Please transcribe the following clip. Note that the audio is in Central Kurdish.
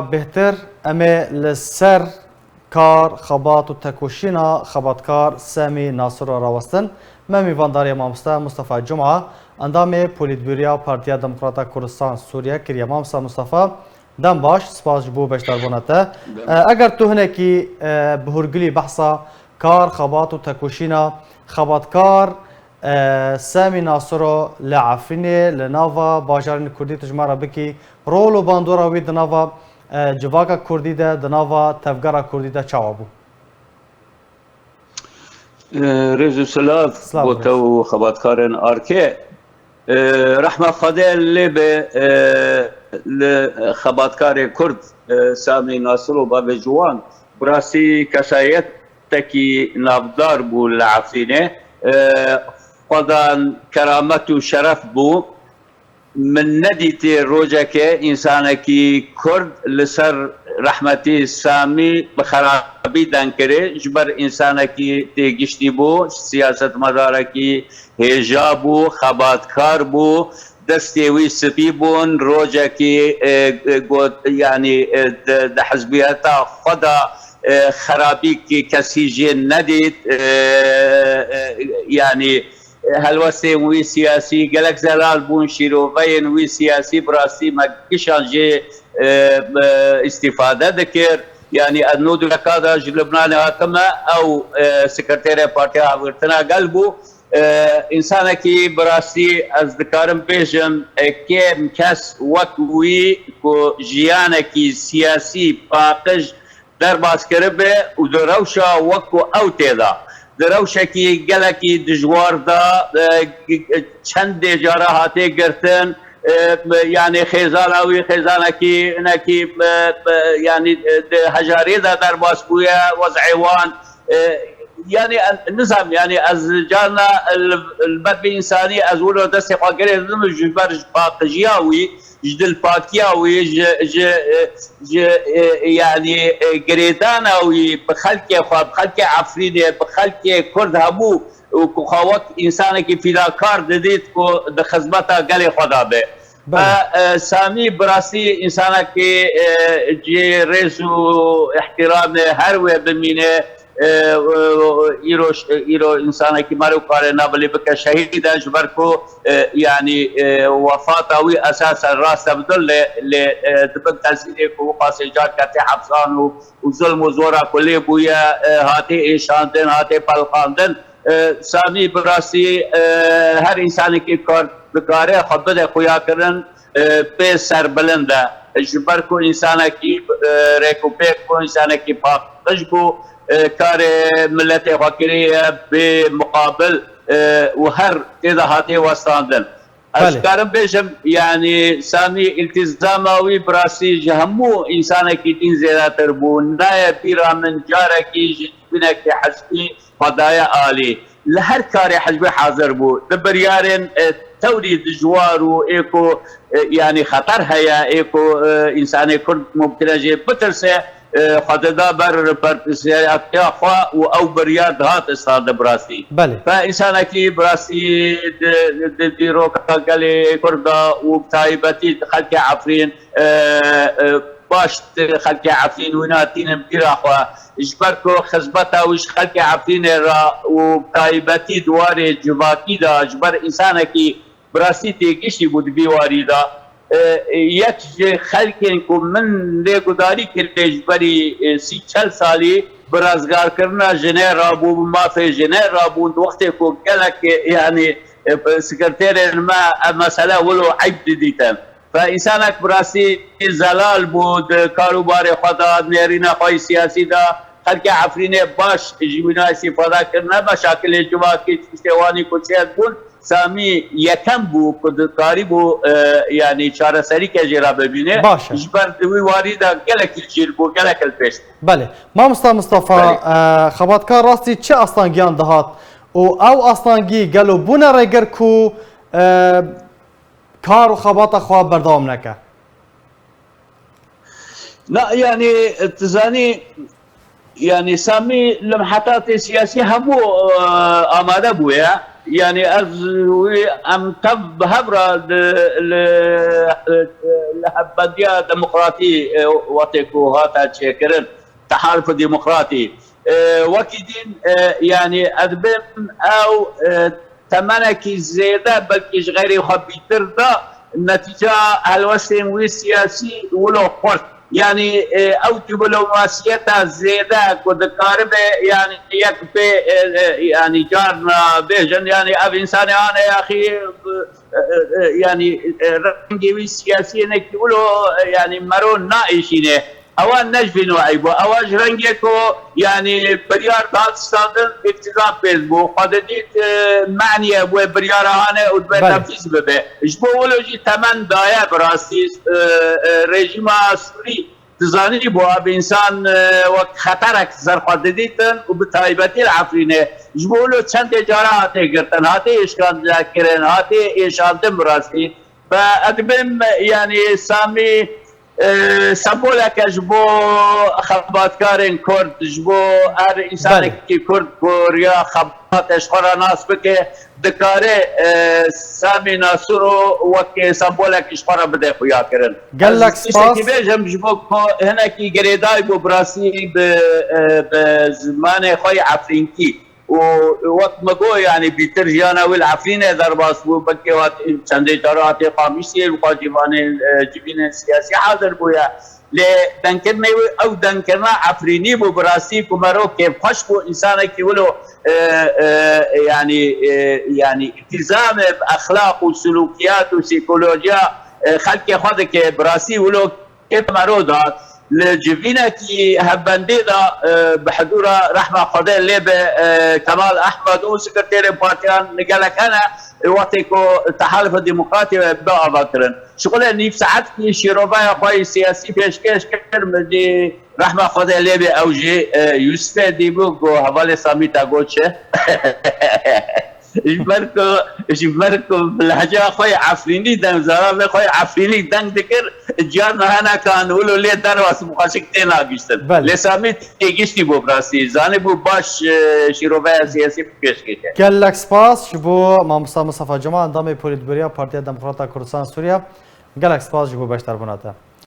بهتر اما لسر کار خبات و تکوشینا خباتکار سامی ناصر راوستن ما میوانداری مامستا مصطفی جمعه اندام پولیتبوریا پارتیا دموکراتا کردستان سوریه کریا مامستا مصطفی دم باش سپاس جبو بشتر بونته اگر تو هنکی بهرگلی بحثا کار خبات و تکوشینا خباتکار سامی ناصر لعفرینه لناوا باجارین کردی تجمع بکی رول و باندورا وید ناوا جواکا کردی ده دناوا تفگارا کردی ده چاوا بو رزو سلاف بوتو خباتکارن آرکه رحمه خدا لبه خباتکار کرد سامی ناصر و باب جوان براسی کسایت تکی نافدار بو لعفرینه خدا کرامت و شرف بو من ندیت روجک انسانکی کرد لسر رحمتی سامی بخرابی دن کرے جبر انسانکی تیگشتی بو سیاست مدارکی هجا بو خباتکار بو دستیوی سپی بون روجکی یعنی ده حزبیتا خدا خرابی کی کسی جن ندید یعنی هلوسته وی سیاسی گلک زلال بون شیروین وی سیاسی براستی مکشان جه استفاده دکر یعنی ادنود لکادا لبنان حاکمه او سکرتیر پارتی آورتنا قلبو انسان کی براستی از دکارم پیشم که کس وکوی کو جیان کی سیاسی پاکش در باز کرده و دروشا وکو او تیدا دروشکی گلکی دجوار دا چند جاره هاته گرتن یعنی خیزان اوی خیزانکی نکی یعنی هجاری دا در باز بویا وضعیوان يعني نظام يعني از جانا الباب انساني از ولو دست خاطر نم جبر باقجياوي جدل باكياوي ج يعني جريداناوي بخلق خاب خلق عفرينه بخلق كرد همو وخوات انسان کی فداکار دید کو د خدمتا گل خدا به سامی براسی انسان کی جی رزو احترام هر و بمینه ایرو انسان کی مارو کار نابلی بک شهید اجبر کو یعنی وفات اوی اساس راس عبدل ل دبک تاثیر کو خاص ایجاد کرتے حبسان و ظلم و زورا کلی بویا ہاتے ایشاندن ہاتے پلخاندن سامی براسی هر انسان کی کار بکاره خبد خویا کرن به سر بلنده اجبر کو انسان کی ریکوپیک کو انسان کی پاکش کو کار ملت فقیری به مقابل و هر اضاحاتی وستاندن از کارم بیشم یعنی سامی التزاماوی براسی جهمو انسان کی دین زیاده تر بو نای پیرامن جاره کی جنبینه کی حسبی خدای عالی لهر کار حزب حاضر بو دبریارن تورید جوار و ایکو یعنی خطر هیا ایکو انسان کرد ممکنه جه بترسه خددا بر پرسیات خوا و او بریار دهات استاد براسی بله فانسان کی براسی دیرو کاگلی کردا و تایبتی خلق عفرین باش خلق عفرین وناتین بیراخوا اجبر کو خزبتا وش خلق عفرین را و تایبتی دوار جواکی دا اجبر انسان کی براسی تیگشی بود بیواری دا یک خلقین کو من لیگوداری کرده اجبری 30-40 سالی برازگار کرنا جنه رابو مافی جنه رابو وقتی کو گلک یعنی سکرتیر ما مسئله ولو عیب دیدن فانسانک براسی زلال بود کاروبار خدا نیرین خواهی سیاسی دا خلق عفرین باش جیبینا استفاده کرنا مشاکل جواکی تشتوانی کچید بود سامی یکم بو کاری بو یعنی چاره سری که جرا ببینه اجبر دوی واری دا گلکی جیر بو گلکل پیش بله مصطفی خباتکار راستی چه اصلانگیان دهات او اصلانگی گلو بونه رگر کو کار و خبات خواب بردام نکه لا يعني تزاني يعني سامي لمحطات سياسية همو آماده بويا يعني از ام تب هبرا لهبدية ديمقراطي واتكو هاتا تشكرن تحالف ديمقراطي وكيدين يعني ادبم او تمنكي زيادة بلكي غير خبيتر دا النتيجة الوسم والسياسي ولو قرط يعني او دبلوماسيتها زيادة كدكارب يعني يكفي يعني جارنا بيجن يعني اب انسان انا يا اخي يعني رنجي سياسي نقولوا يعني مرون نائشينه اوان نجفي نوعيبو اواج رنجيكو يعني بريار داستاندن التزام بيزبو قدديت معنيه بو بريار هانه ودبه تنفيذ ببه اجبو ولوجي تمن دايا براسي رژیم سوری تزانی بو اب انسان وقت خطرك زر قدديتن وبتايبتي العفرينه جبولو چند جارات گرتن هاته اشکال ذاکرن هاته اشال دم براسي فادبم يعني سامي سمبولك جبو خباتكارن كرد جبو هر انسان کی کرد کوریا خبات اشخورا ناس بکه دکاره سامی ناصرو وکی سمبولك اشخورا بده خویا کرن گلک سپاس بیجم جبو هنا کی گریدای بو براسی به زمان خوی عفرینکی ووقت ما قوي يعني بترجيانا والعفرينة درباس بكي وقت چندي جارات قاميسي القاجبان الجبين السياسي حاضر بويا لدنكرنا او دنكرنا عفريني بو براسي كمارو كيف خوش بو انسانا كي ولو يعني التزام باخلاق وسلوكيات وسيكولوجيا خلق خودك براسي ولو كيف مارو دات لجبينة كي هبندي دا بحضورة رحمة خدا اللي كمال أحمد وسكرتير بارتيان نقالك أنا وقتكو التحالف الديمقراطي بقى باكرن شغل نيف ساعات كي شيروبايا خواهي سياسي بيشكش كتر مدي رحمة خدا اللي أوجي يوسف ديبوك وحوالي سامي تاقوتشه جبركو بالحاجة خوي عفريني دن زرار خوي عفريني دن ذكر جارنا هنا كان ولو ليه درواس مقاشكتين اگشتن لسامي تيگشتي بو براسي زاني بو باش شيروبايا سياسي بكش كيته گلک سپاس جبو ماموستا مصطفى جمعه اندام پولیتبوریا پارتیا دموکراتا کردستان سوریا گلک سپاس جبو بشتر بناته